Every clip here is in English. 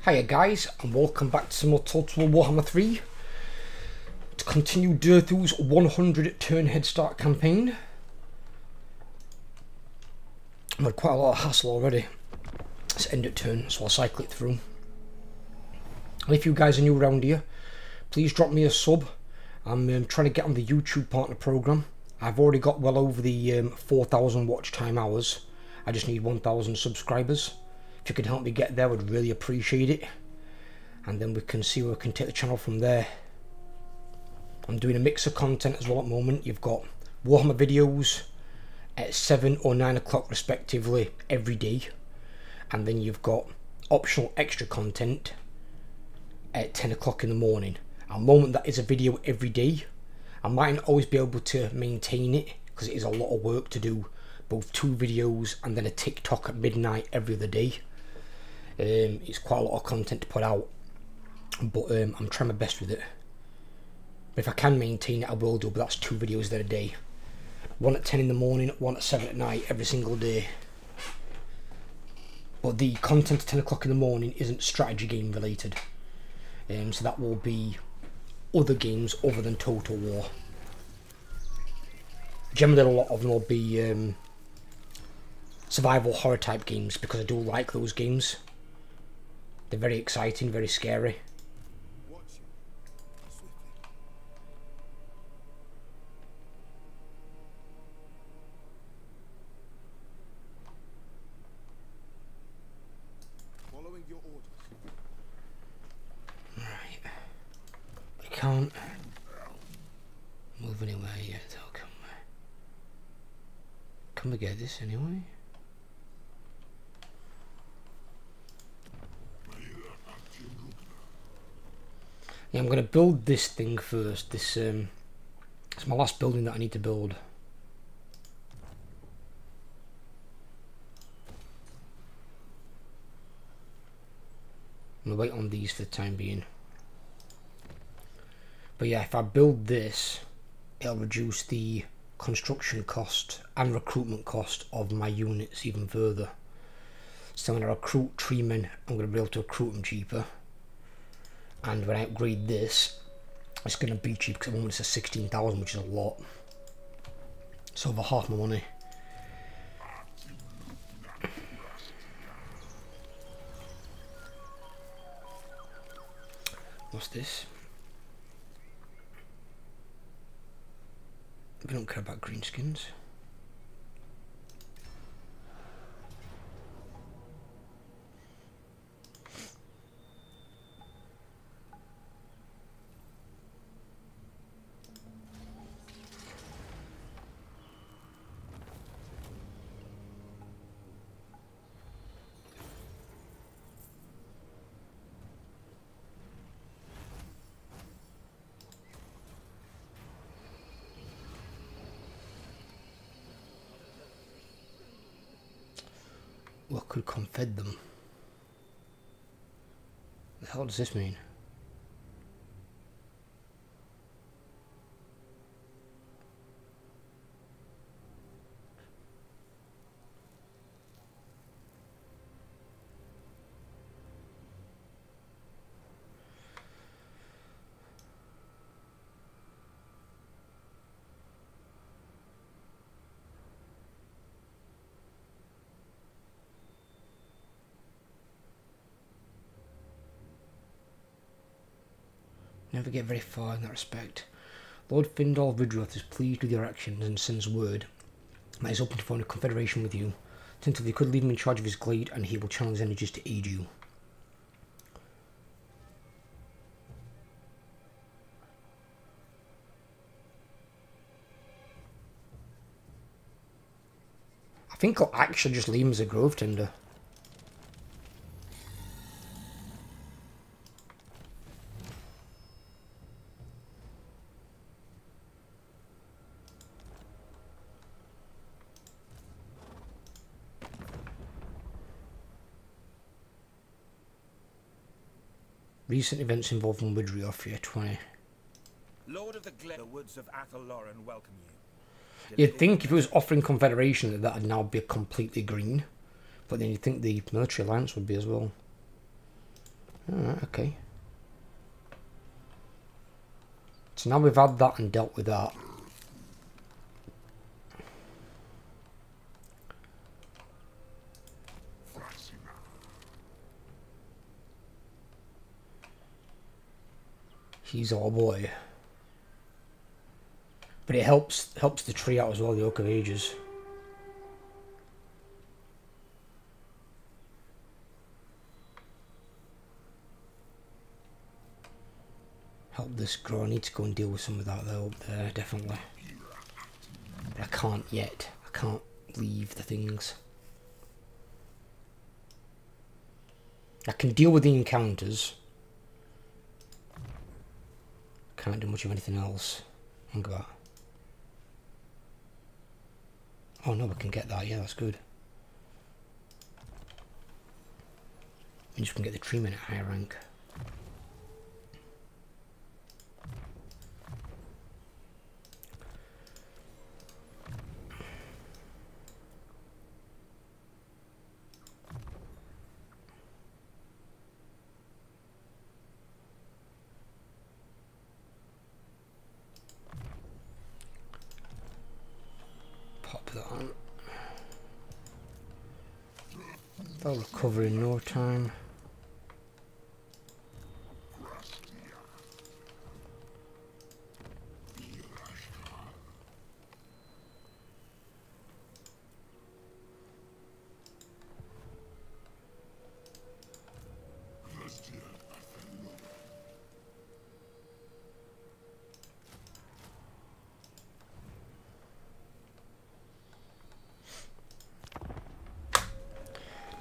Hiya guys, and welcome back to some more Total Warhammer 3 to continue Durthu's 100 turn head start campaign. I've had quite a lot of hassle already. Let's end at turn, so I'll cycle it through. And if you guys are new around here, please drop me a sub. I'm trying to get on the YouTube partner program. I've already got well over the 4,000 watch time hours. I just need 1,000 subscribers. If you could help me get there, I would really appreciate it. And then we can see where we can take the channel from there. I'm doing a mix of content as well at the moment. You've got Warhammer videos at 7 or 9 o'clock respectively every day. And then you've got optional extra content at 10 o'clock in the morning. At the moment that is a video every day. I mightn't always be able to maintain it because it is a lot of work to do both 2 videos and then a TikTok at midnight every other day. It's quite a lot of content to put out, but I'm trying my best with it. But if I can maintain it, I will do, but that's 2 videos there a day. 1 at 10 in the morning, 1 at 7 at night, every single day. But the content at 10 o'clock in the morning isn't strategy game related. So that will be other games other than Total War. Generally a lot of them will be survival horror type games because I do like those games. They're very exciting, very scary. Following your orders. Right. I can't move anywhere yet, though, can we? Can we get this anyway? Yeah, I'm going to build this thing first. This it's my last building that I need to build. I'm going to wait on these for the time being. But yeah, if I build this, it'll reduce the construction cost and recruitment cost of my units even further. So when I recruit treemen, I'm going to be able to recruit them cheaper. And when I upgrade this, it's going to be cheap because at the moment it's a 16,000, which is a lot. It's over half my money. What's this? We don't care about greenskins. What could confed them? The hell does this mean? Never get very far in that respect. Lord Findal Vidroth is pleased with your actions and sends word that he's open to form a confederation with you. Tentatively, you could leave him in charge of his glade and he will channel his energies to aid you. I think I'll actually just leave him as a grove tender. Recent events involving Widrioth, year 20. Lord of the woods of Athelloren welcome you. You'd think if it was offering Confederation that would now be completely green, but then you'd think the Military Alliance would be as well. Alright, okay. So now we've had that and dealt with that. He's our boy. But it helps the tree out as well, the Oak of Ages. Help this grow. I need to go and deal with some of that though up there, definitely. But I can't yet. I can't leave the things. I can deal with the encounters. Can't do much of anything else. Look at that. Oh no, we can get that. Yeah, that's good. We just can get the tree men at higher rank. Pop that on. That'll recover in no time.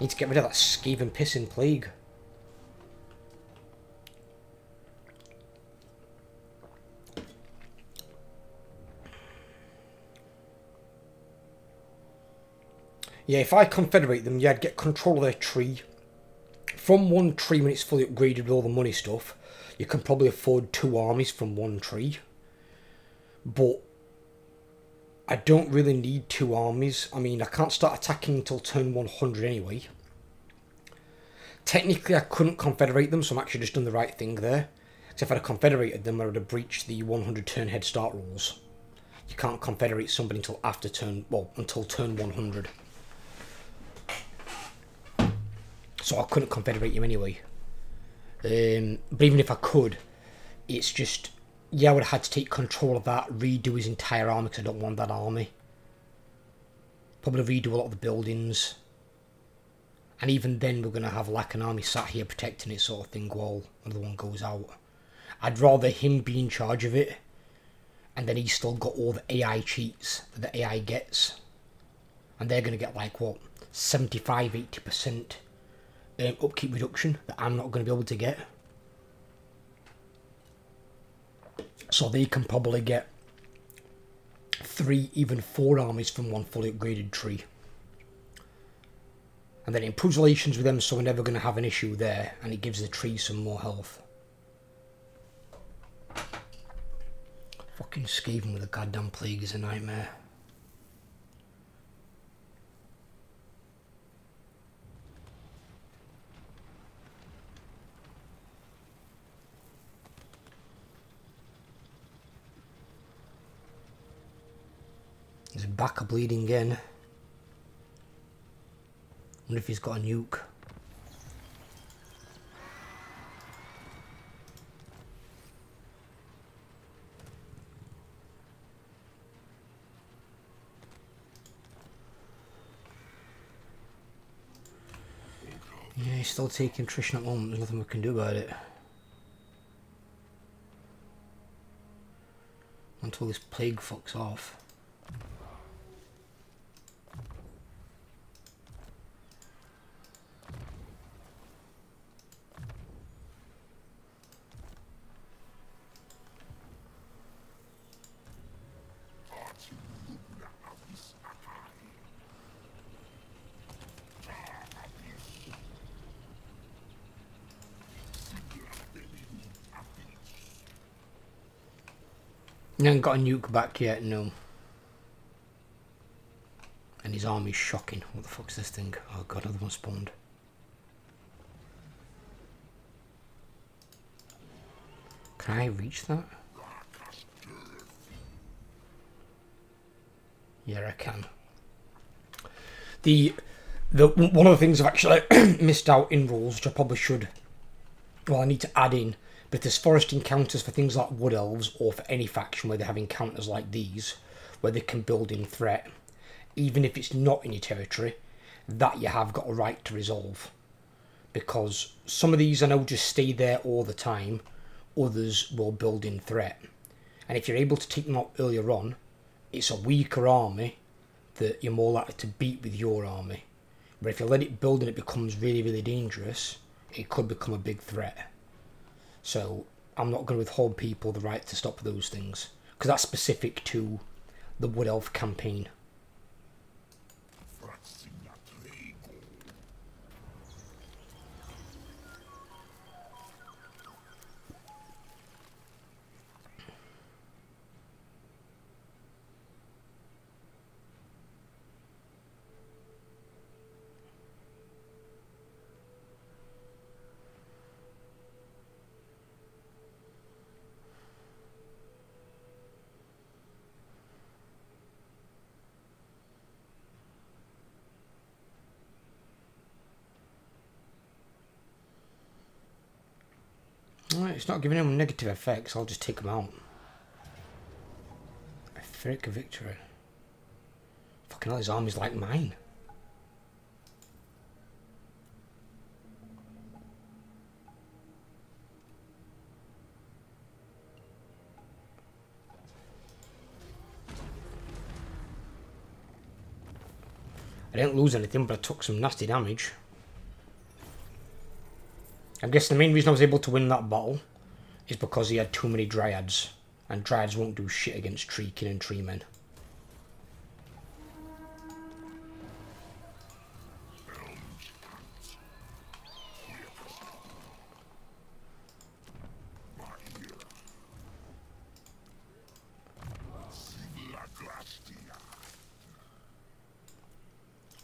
Need to get rid of that scathing pissing plague. Yeah, if I confederate them, yeah, I'd get control of their tree. From one tree when it's fully upgraded with all the money stuff, you can probably afford 2 armies from one tree. But I don't really need 2 armies. I mean, I can't start attacking until turn 100 anyway. Technically, I couldn't confederate them, so I'm actually just doing the right thing there. Because if I'd have confederated them, I would have breached the 100 turn head start rules. You can't confederate somebody until after turn, well, until turn 100. So I couldn't confederate him anyway. But even if I could, it's just, yeah, I would have had to take control of that, redo his entire army because I don't want that army. Probably redo a lot of the buildings. And even then we're going to have like an army sat here protecting it sort of thing while another one goes out. I'd rather him be in charge of it. And then he's still got all the AI cheats that the AI gets. And they're going to get like, what, 75-80% upkeep reduction that I'm not going to be able to get. So they can probably get 3, even 4 armies from one fully upgraded tree. And then it improves relations with them, so we're never going to have an issue there. And it gives the tree some more health. Fucking Skaven with a goddamn plague is a nightmare. He's back a bleeding again. Wonder if he's got a nuke. Yeah, he's still taking attrition at the moment. There's nothing we can do about it. Until this plague fucks off. He hasn't got a nuke back yet, no. And his army's shocking. What the fuck's this thing? Oh god, another one spawned. Can I reach that? Yeah, I can. The one of the things I've actually missed out in rules, which I probably should, well, I need to add in, but there's forest encounters for things like wood elves, or for any faction where they have encounters like these, where they can build in threat, even if it's not in your territory, that you have got a right to resolve. Because some of these I know just stay there all the time, others will build in threat. And if you're able to take them out earlier on, it's a weaker army that you're more likely to beat with your army. But if you let it build and it becomes really, really dangerous, it could become a big threat. So I'm not going to withhold people the right to stop those things, because that's specific to the Wood Elf campaign. Alright, it's not giving him negative effects, I'll just take them out. Etheric victory. Fucking hell, his army's like mine. I didn't lose anything, but I took some nasty damage. I guess the main reason I was able to win that battle is because he had too many dryads, and dryads won't do shit against tree kin and tree men.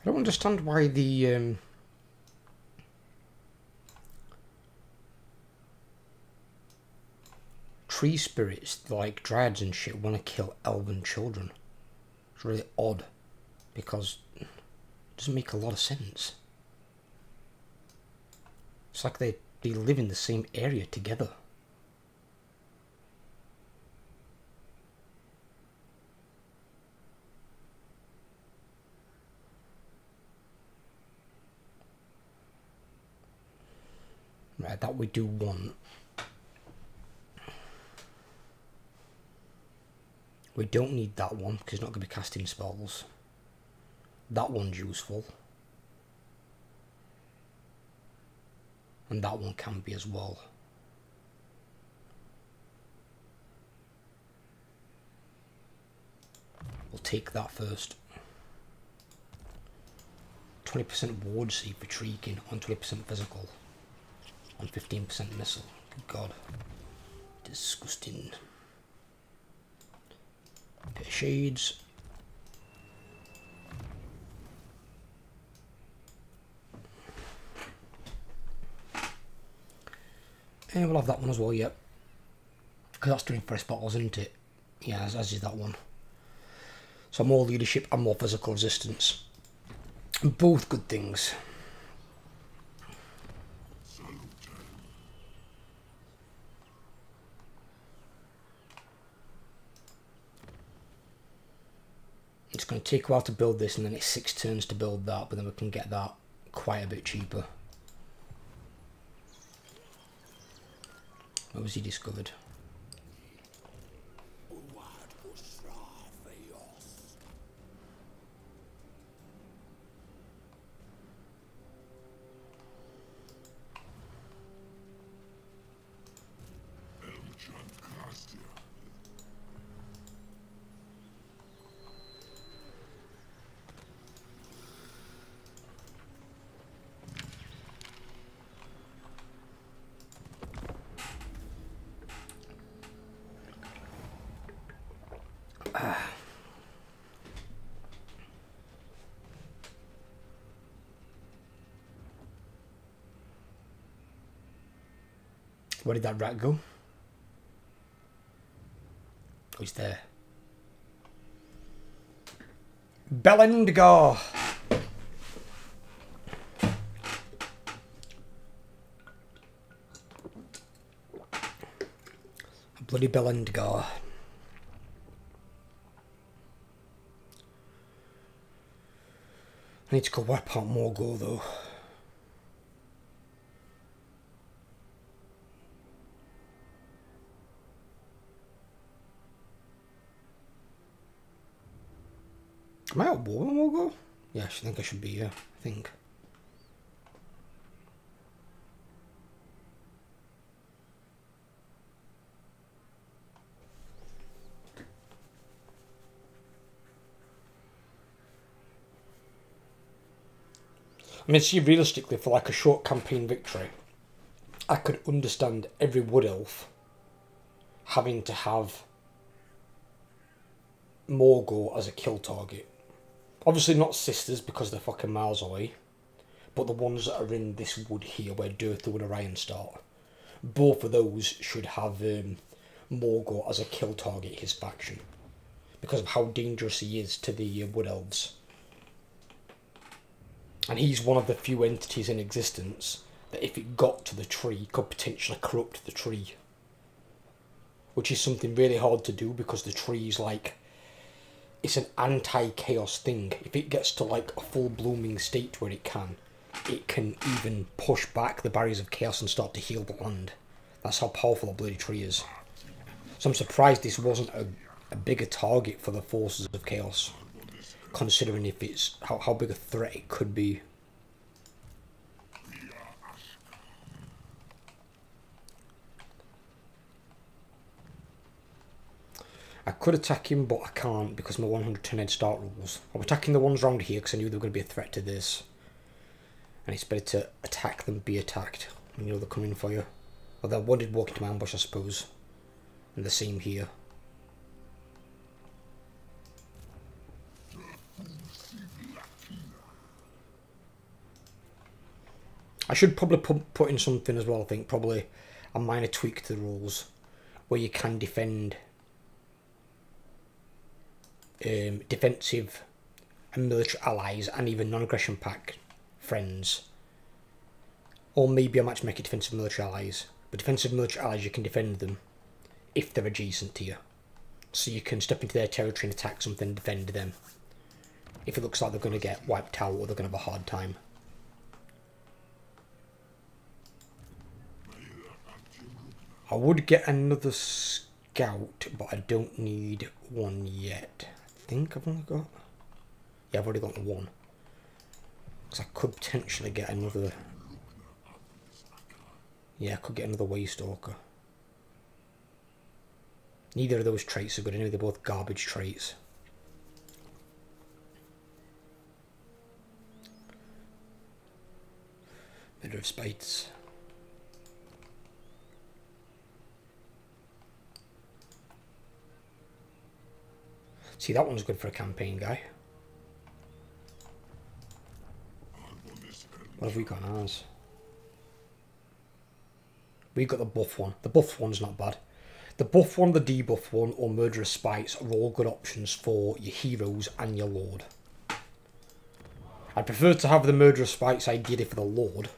I don't understand why the tree spirits, like dryads and shit, want to kill elven children. It's really odd, because it doesn't make a lot of sense. It's like they live in the same area together. Right, that we do want. We don't need that one, because it's not going to be casting spells. That one's useful. And that one can be as well. We'll take that first. 20% ward save for Treekin on 20% physical. On 15% missile. Good God. Disgusting. Bit of shades. And we'll have that one as well, yep. Because that's doing fresh bottles, isn't it? Yeah, as is that one. So more leadership and more physical resistance. Both good things. It's going to take a while to build this, and then it's 6 turns to build that, but then we can get that quite a bit cheaper. What was he discovered? Where did that rat go? he's there. Belendgar. Bloody Belendgar. I need to go wipe out Morgul though. Am I at war with Morgul? Yeah, I think I should be, yeah, I think. I mean, see, realistically, for like a short campaign victory, I could understand every wood elf having to have Morgul as a kill target. Obviously not sisters because they're fucking miles away, but the ones that are in this wood here where Durthu and Orion start, both of those should have Morgul as a kill target, his faction, because of how dangerous he is to the wood elves. And he's one of the few entities in existence that if it got to the tree could potentially corrupt the tree. Which is something really hard to do because the tree is like, it's an anti-chaos thing. If it gets to like a full blooming state where it can even push back the barriers of chaos and start to heal the land. That's how powerful a bloody tree is. So I'm surprised this wasn't a bigger target for the forces of chaos, considering if it's how big a threat it could be. I could attack him, but I can't because my 110 head start rules. I'm attacking the ones around here because I knew they were going to be a threat to this. And it's better to attack than be attacked. You know they're coming for you. Although one did walk into my ambush, I suppose. And the same here. I should probably put in something as well, I think. Probably a minor tweak to the rules where you can defend defensive and military allies and even non-aggression pact friends. Or maybe I might make it defensive military allies. But defensive military allies, you can defend them if they're adjacent to you. So you can step into their territory and attack something and defend them. If it looks like they're going to get wiped out or they're going to have a hard time. I would get another scout, but I don't need one yet. I think I've only got... Yeah, I've already got one. Because I could potentially get another... Yeah, I could get another Waystalker. Neither of those traits are good anyway, they're both garbage traits. Leader of Spades. See, that one's good for a campaign guy. What have we got on ours? We got the buff one. The buff one's not bad. The buff one, the debuff one, or Murderous Spites are all good options for your heroes and your Lord. I'd prefer to have the Murderous Spites ideally for the Lord,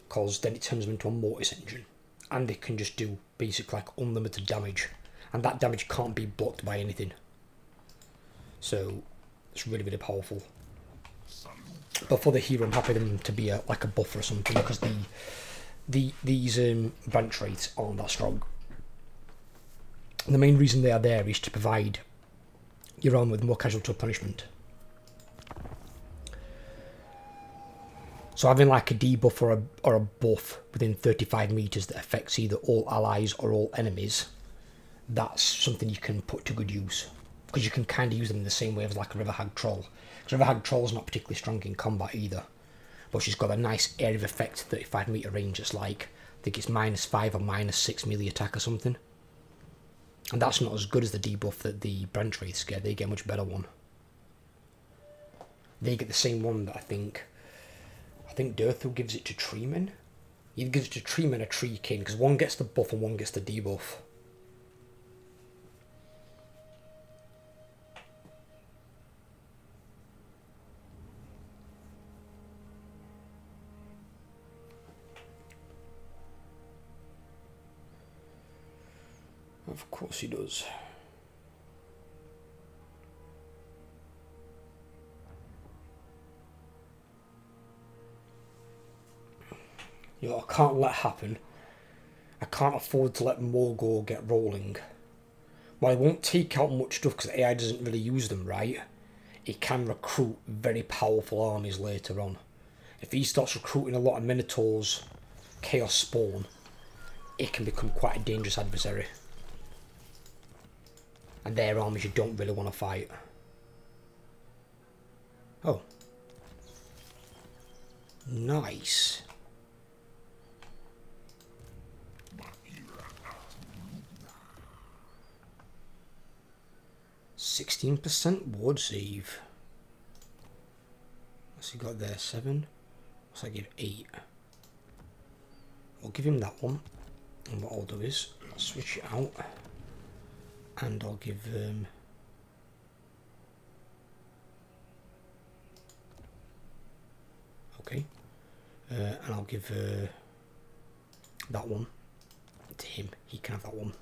because then it turns them into a Mortis engine. And they can just do basic like unlimited damage. And that damage can't be blocked by anything. So it's really, really powerful. But for the hero, I'm happy them to be like a buff or something, because these branch traits aren't that strong. The main reason they are there is to provide your arm with more casualty punishment. So having like a debuff or a buff within 35 meters that affects either all allies or all enemies, that's something you can put to good use, because you can kind of use them in the same way as like a River Hag Troll. Because River Hag Troll's not particularly strong in combat either, but she's got a nice area of effect, 35 meter range. It's like, I think it's -5 or -6 melee attack or something. And that's not as good as the debuff that the branch wraiths get. They get a much better one. They get the same one that I think Durthu gives it to Treemen. He gives it to Treemen or Tree King, because one gets the buff and one gets the debuff. Of course he does. You know, I can't let happen. I can't afford to let Morgor get rolling. While it won't take out much stuff because AI doesn't really use them right, it can recruit very powerful armies later on. If he starts recruiting a lot of Minotaurs, Chaos Spawn, it can become quite a dangerous adversary. And they're armies you don't really want to fight. Oh. Nice. %16% ward save. What's he got there? 7? What's I give? 8. I'll give him that one. And what I'll do is I'll switch it out. And I'll give okay. And I'll give that one to him. He can have that one.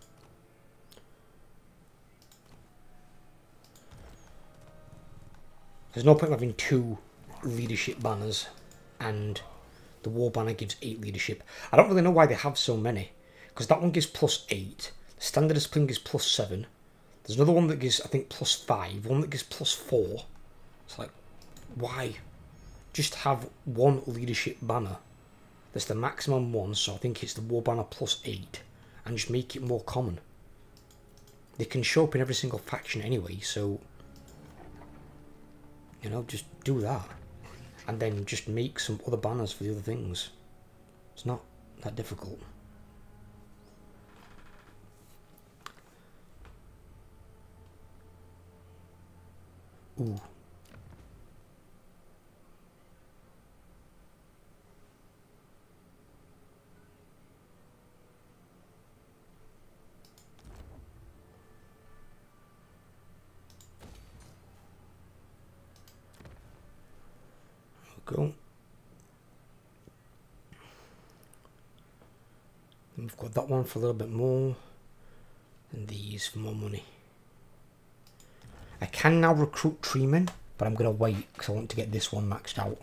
There's no point in having 2 leadership banners, and the war banner gives 8 leadership. I don't really know why they have so many, because that one gives +8, the standard discipline gives +7, there's another one that gives, I think, +5, one that gives +4. It's like, why? Just have 1 leadership banner. That's the maximum one, so I think it's the war banner +8, and just make it more common. They can show up in every single faction anyway, so... You know, just do that. And then just make some other banners for the other things. It's not that difficult. Ooh. Go. And we've got that one for a little bit more, and these for more money. I can now recruit treemen, but I'm going to wait because I want to get this one maxed out.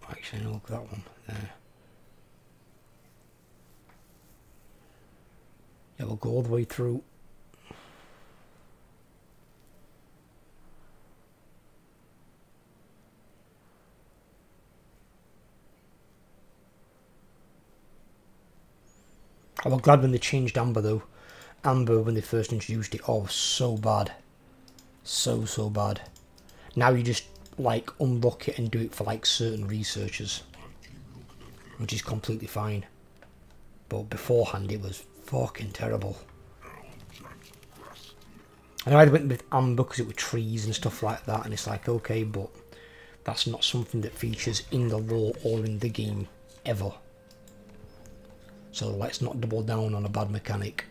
Actually, no, look at that one there. Yeah, we'll go all the way through. I was glad when they changed Amber though. Amber, when they first introduced it, oh, so bad. So bad. Now you just like unlock it and do it for like certain researchers, which is completely fine, but beforehand it was fucking terrible. And I went with Amber because it was trees and stuff like that, and it's like, okay, but that's not something that features in the lore or in the game ever, so let's not double down on a bad mechanic.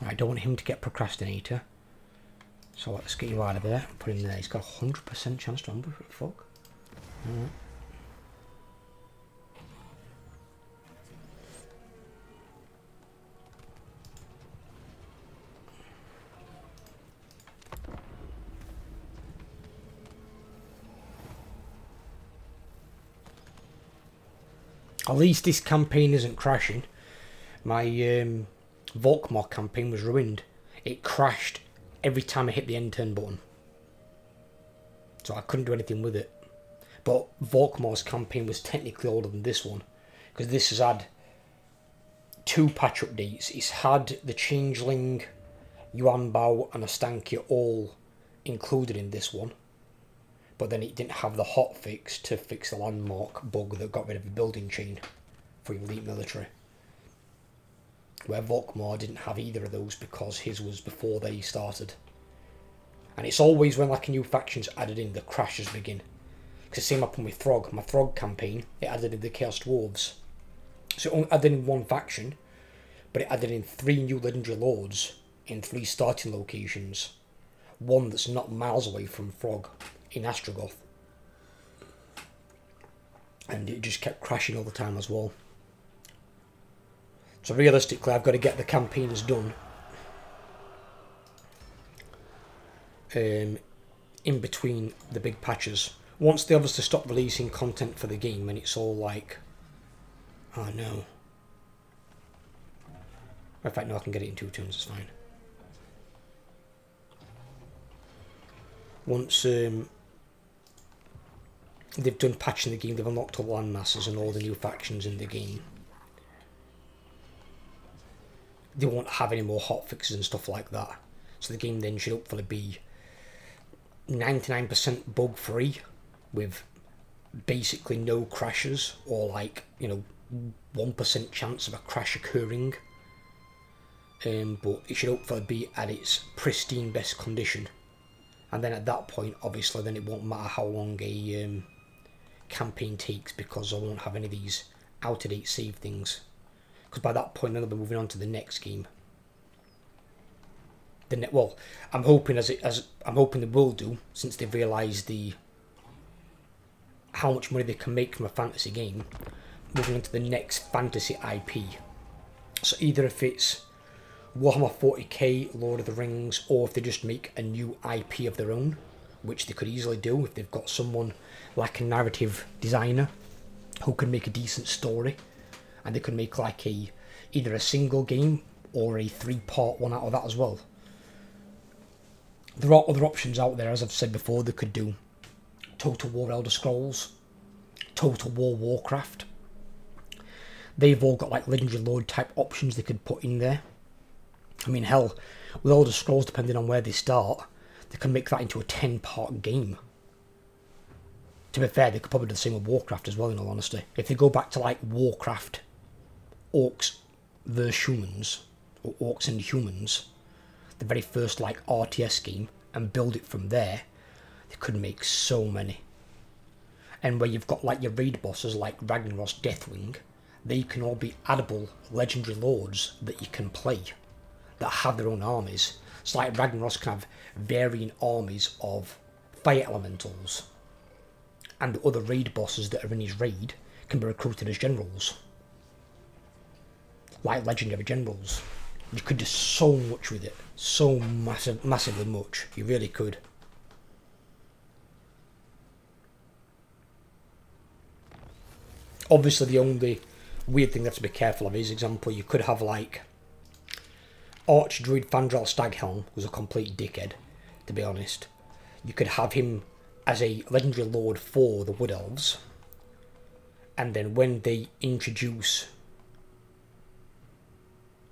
I don't want him to get procrastinator, so let's get you out of there. Put him there. He's got a 100% chance to ambush. Fuck. Alright. At least this campaign isn't crashing. My Volkmar campaign was ruined. It crashed every time I hit the end turn button, so I couldn't do anything with it. But Volkmar's campaign was technically older than this one, because this has had 2 patch updates. It's had the Changeling, Yuan Bao and Astankia all included in this one, but then it didn't have the hotfix to fix the landmark bug that got rid of the building chain for elite military. Where Volkmar didn't have either of those because his was before they started. And it's always when like a new faction's added in, the crashes begin. Because the same happened with Throg. My Throg campaign, it added in the Chaos Dwarves. So it only added in 1 faction, but it added in 3 new legendary lords in 3 starting locations. One that's not miles away from Throg, in Astrogoth. And it just kept crashing all the time as well. So realistically, I've got to get the campaigns done in between the big patches. Once they obviously stop releasing content for the game and it's all like, oh no. In fact, no, I can get it in 2 turns, it's fine. Once they've done patching the game, they've unlocked all the land masses and all the new factions in the game, they won't have any more hotfixes and stuff like that. So the game then should hopefully be 99% bug free, with basically no crashes, or like, you know, 1% chance of a crash occurring. But it should hopefully be at its pristine best condition. And then at that point, obviously, then it won't matter how long a campaign takes, because I won't have any of these out-of-date save things. Because by that point, then they'll be moving on to the next game. Well, I'm hoping I'm hoping they will do, since they've realised how much money they can make from a fantasy game, moving on to the next fantasy IP. So either if it's Warhammer 40k, Lord of the Rings, or if they just make a new IP of their own, which they could easily do if they've got someone like a narrative designer who can make a decent story, and they could make like either a single game or a 3-part one out of that as well. There are other options out there, as I've said before. They could do Total War Elder Scrolls, Total War Warcraft. They've all got like Legendary Lord type options they could put in there. I mean, hell, with Elder Scrolls, depending on where they start, they can make that into a 10-part game. To be fair, they could probably do the same with Warcraft as well, in all honesty. If they go back to like Warcraft, Orcs vs Humans, or Orcs and Humans, the very first like RTS game, and build it from there, they could make so many. And where you've got like your raid bosses like Ragnaros, Deathwing, they can all be addable legendary lords that you can play, that have their own armies. It's like Ragnaros can have varying armies of fire elementals, and the other raid bosses that are in his raid can be recruited as generals, like legendary generals. You could do so much with it, so massively much. You really could. Obviously, the only weird thing they have to be careful of is, example, you could have like Archdruid Fandral Staghelm was a complete dickhead, to be honest. You could have him as a legendary lord for the Wood Elves, and then when they introduce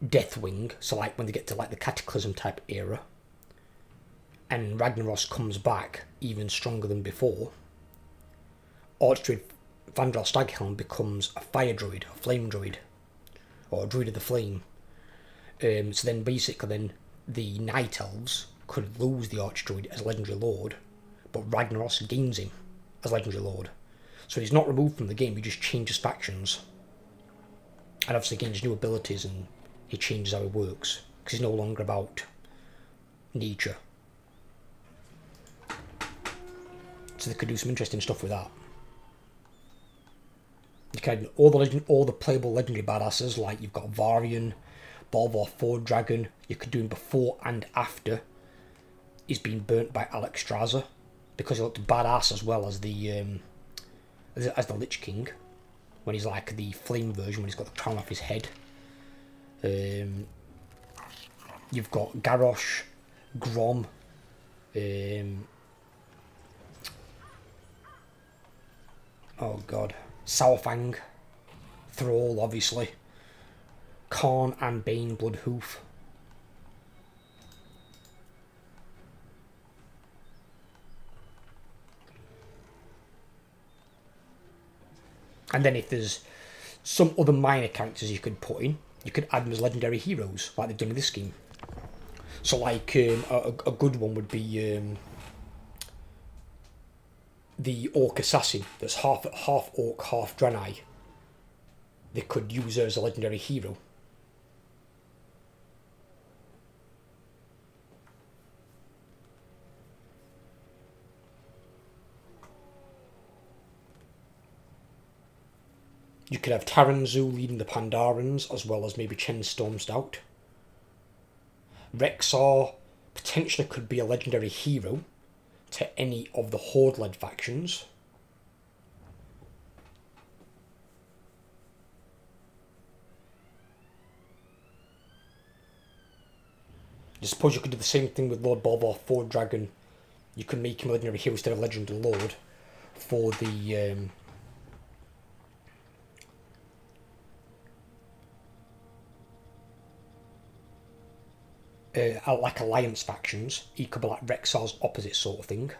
Deathwing, so like when they get to like the Cataclysm type era, and Ragnaros comes back even stronger than before, Archdruid Fandral Staghelm becomes a fire druid, a flame druid, or a druid of the flame. So then basically then the Night Elves could lose the Archdruid as legendary lord, but Ragnaros gains him as legendary lord. So he's not removed from the game, he just changes factions. And obviously gains new abilities, and he changes how he works, because he's no longer about nature. So they could do some interesting stuff with that. You can all the playable legendary badasses, like you've got Varian, Balvor Ford Dragon. You could do him before and after he's been burnt by Alexstrasza, because he looked badass as well as the Lich King, when he's like the flame version, when he's got the crown off his head. You've got Garrosh, Grom, Oh god. Sourfang. Thrall, obviously. Khorne and Bane Bloodhoof. And then if there's some other minor characters you could put in, you could add them as legendary heroes, like they've done in this scheme. So like, a good one would be the Orc Assassin, that's half Orc, half Draenei. They could use her as a legendary hero. You could have Taranzu leading the Pandarans, as well as maybe Chen Stormstout. Rexar potentially could be a legendary hero to any of the Horde-led factions. I suppose you could do the same thing with Lord Bolvar for Dragon. You could make him a legendary hero instead of legendary lord for the like alliance factions. He could be like Rexar's opposite sort of thing.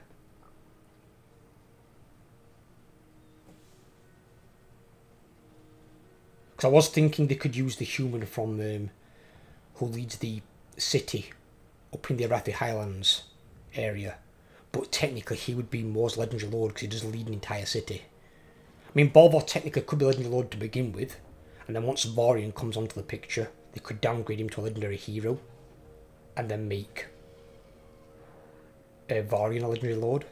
Because I was thinking they could use the human from who leads the city up in the Arathi Highlands area, but technically he would be more as legendary lord because he does lead an entire city. I mean, Bolvar technically could be legendary lord to begin with, and then once Varian comes onto the picture, they could downgrade him to a legendary hero, and then make Varian a legendary lord.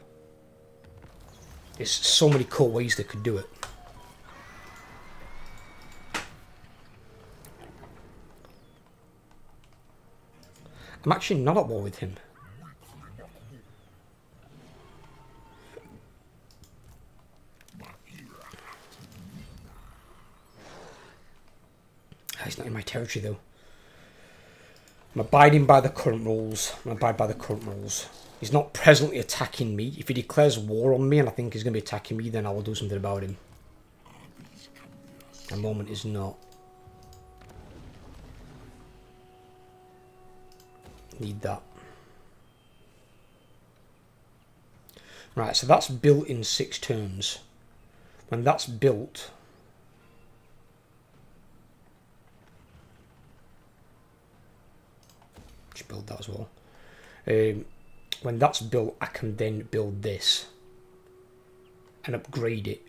There's so many cool ways they could do it. I'm actually not at war with him. He's not in my territory though. I'm abiding by the current rules. I'm abide by the current rules. He's not presently attacking me. If he declares war on me and I think he's going to be attacking me, then I will do something about him. At the moment is not. Need that. Right, so that's built in 6 turns. When that's built, just build that as well. When that's built, I can then build this and upgrade it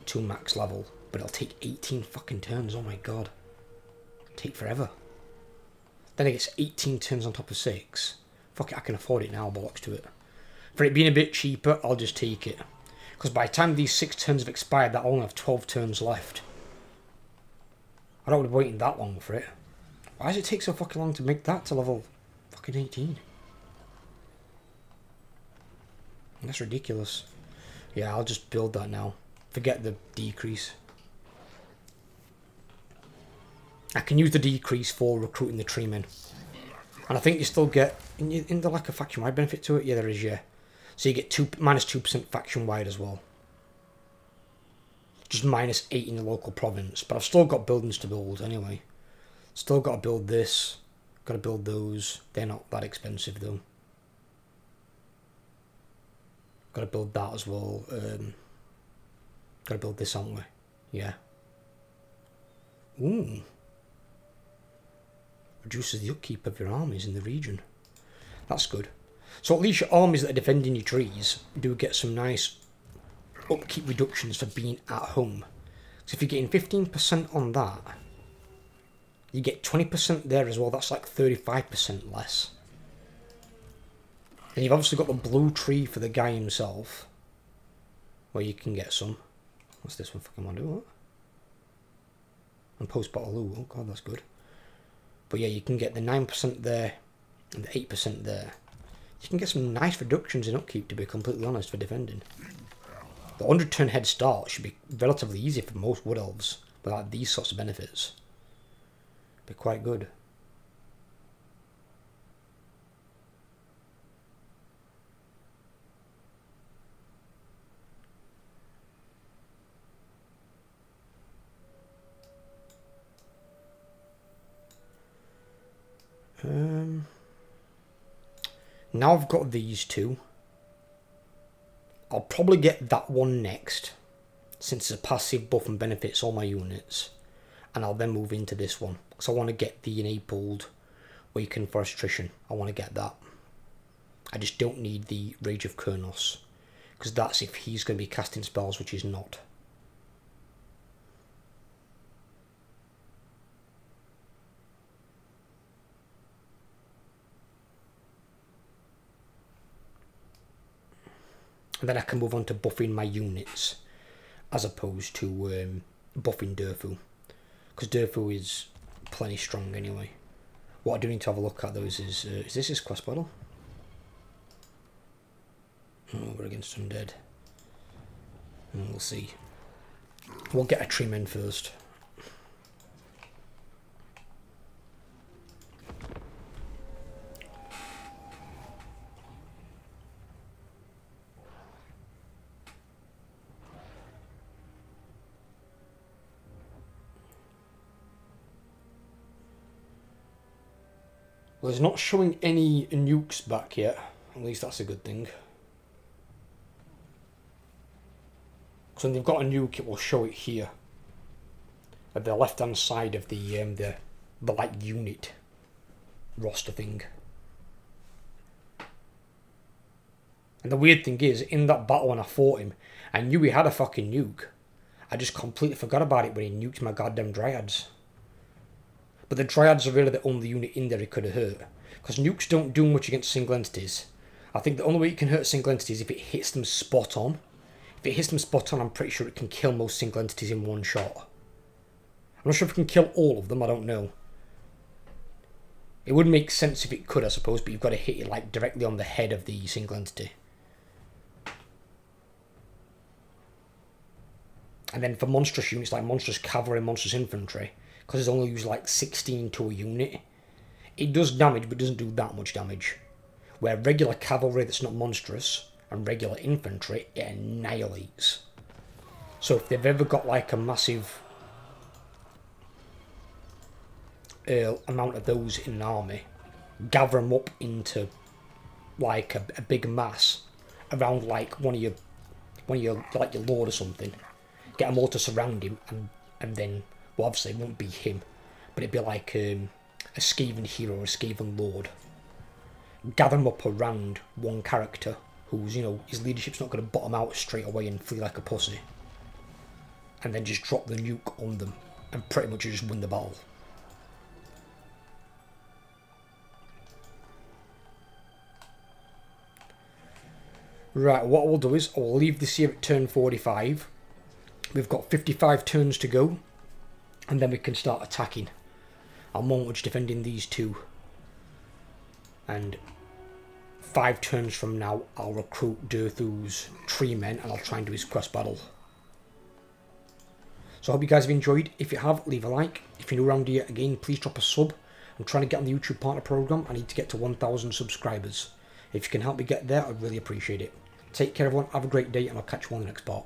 to max level. But it'll take 18 fucking turns. Oh my god, it'll take forever. Then it gets 18 turns on top of 6. Fuck it, I can afford it now, bollocks to it. For it being a bit cheaper, I'll just take it. Because by the time these 6 turns have expired, that only have 12 turns left. I don't want to be waiting that long for it. Why does it take so fucking long to make that to level fucking 18? That's ridiculous. Yeah, I'll just build that now. Forget the decrease. I can use the decrease for recruiting the tree men. And I think you still get, in the like a faction-wide benefit to it? Yeah, there is, yeah. So you get -2% faction-wide as well. Just -8 in the local province. But I've still got buildings to build anyway. Still got to build this. Got to build those. They're not that expensive though. Got to build that as well. Got to build this, haven't we? Yeah. Ooh. Reduces the upkeep of your armies in the region. That's good. So at least your armies that are defending your trees do get some nice upkeep reductions for being at home. So if you're getting 15% on that, you get 20% there as well. That's like 35% less. And you've obviously got the blue tree for the guy himself, where you can get some. What's this one fucking want to do? What? And post bottle. Oh god, that's good. But yeah, you can get the 9% there and the 8% there. You can get some nice reductions in upkeep, to be completely honest, for defending. The 100 turn head start should be relatively easy for most wood elves without these sorts of benefits. Be quite good. Now I've got these two. I'll probably get that one next, since it's a passive buff and benefits all my units. And I'll then move into this one, because I want to get the enabled Waken Forest Attrition. I want to get that. I just don't need the Rage of Kurnos, because that's if he's going to be casting spells, which he's not. And then I can move on to buffing my units, as opposed to buffing Durthu, because Durthu is plenty strong anyway. What I do need to have a look at those is this his quest battle? Oh, we're against undead. We'll see. We'll get a tree men first. Well, it's not showing any nukes back yet. At least that's a good thing. Because when they've got a nuke, it will show it here, at the left-hand side of the like unit roster thing. And the weird thing is, in that battle when I fought him, I knew he had a fucking nuke. I just completely forgot about it when he nuked my goddamn Dryads. But the Dryads are really the only unit in there he could have hurt. Because nukes don't do much against single entities. I think the only way you can hurt single entities is if it hits them spot on. If it hits them spot on, I'm pretty sure it can kill most single entities in one shot. I'm not sure if it can kill all of them, I don't know. It would make sense if it could, I suppose, but you've got to hit it like directly on the head of the single entity. And then for monstrous units like monstrous cavalry and monstrous infantry, because it's only used like 16 to a unit, it does damage but doesn't do that much damage. Where regular cavalry that's not monstrous and regular infantry, it annihilates. So if they've ever got like a massive amount of those in an army, gather them up into like a big mass around like one of your like your lord or something, get them all to surround him, and then, well, obviously it won't be him, but it'd be like a Skaven hero or a Skaven lord. Gather them up around one character who's, you know, his leadership's not going to bottom out straight away and flee like a pussy, and then just drop the nuke on them and pretty much just win the battle. Right, what we'll do is I'll leave this here at turn 45. We've got 55 turns to go, and then we can start attacking. I'm more much defending these two, and 5 turns from now I'll recruit Durthu's tree men and I'll try and do his quest battle. So I hope you guys have enjoyed. If you have, leave a like. If you're new around here, again, please drop a sub. I'm trying to get on the YouTube partner program. I need to get to 1,000 subscribers. If you can help me get there, I'd really appreciate it. Take care everyone, have a great day, and I'll catch you on the next part.